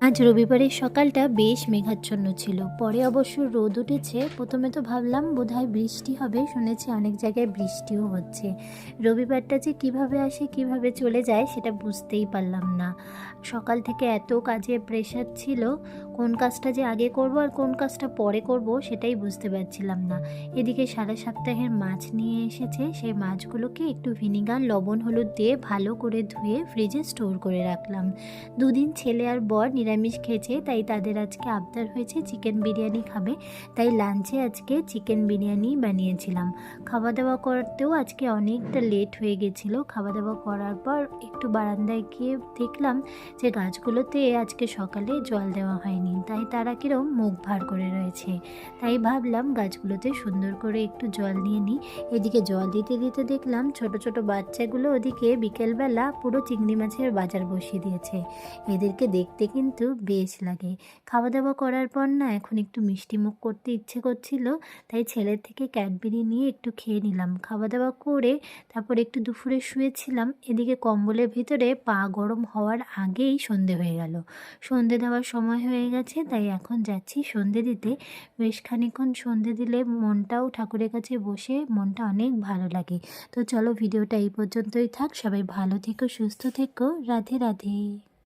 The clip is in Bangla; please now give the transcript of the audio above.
আজ রবিবারের সকালটা বেশ মেঘাচ্ছন্ন ছিল, পরে অবশ্য রোদ উঠেছে। প্রথমে তো ভাবলাম বোধহয় বৃষ্টি হবে, শুনেছি অনেক জায়গায় বৃষ্টিও হচ্ছে। রবিবারটা যে কিভাবে আসে কিভাবে চলে যায় সেটা বুঝতেই পারলাম না। সকাল থেকে এত কাজের প্রেশার ছিল, কোন কাজটা যে আগে করব আর কোন কাজটা পরে করব সেটাই বুঝতে পারছিলাম না। এদিকে সারা সপ্তাহের মাছ নিয়ে এসেছে, সেই মাছগুলোকে একটু ভিনিগার লবণ হলুদ দিয়ে ভালো করে ধুয়ে ফ্রিজে স্টোর করে রাখলাম। দুদিন ছেলে আর বর নিরামিষ খেয়েছে, তাই তাদের আজকে আবদার হয়েছে চিকেন বিরিয়ানি খাবে। তাই লাঞ্চে আজকে চিকেন বিরিয়ানি বানিয়েছিলাম। খাওয়া দাওয়া করতেও আজকে অনেকটা লেট হয়ে গেছিলো। খাওয়া দাওয়া করার পর একটু বারান্দায় গিয়ে দেখলাম যে গাছগুলোতে আজকে সকালে জল দেওয়া হয়নি, তাই তারা কিরম মুখ ভার করে রয়েছে। তাই ভাবলাম গাছগুলোতে সুন্দর করে একটু জল নিয়ে নিই। এদিকে জল দিতে দিতে দেখলাম ছোট ছোট বাচ্চাগুলো ওদিকে বিকেলবেলা পুরো চিংড়ি মাছের বাজার বসিয়ে দিয়েছে। এদেরকে দেখতে কিন্তু বেশ লাগে। খাওয়া দাওয়া করার পর না এখন একটু মিষ্টি মুখ করতে ইচ্ছে করছিল, তাই ছেলের থেকে ক্যাডবেরি নিয়ে একটু খেয়ে নিলাম। খাওয়া দাওয়া করে তারপর একটু দুপুরে শুয়েছিলাম। এদিকে কম্বলের ভিতরে পা গরম হওয়ার আগেই সন্ধে হয়ে গেল। সন্ধে দেওয়ার সময় হয়ে গেছে, তাই এখন যাচ্ছি সন্ধে দিতে। বেশ খানিকক্ষণ সন্ধে দিলে মনটাও ঠাকুরের কাছে বসে মনটা অনেক ভালো লাগে। তো চলো ভিডিওটা এই পর্যন্তই থাক। সবাই ভালো থেকো, সুস্থ থেকো। রাধে রাধে।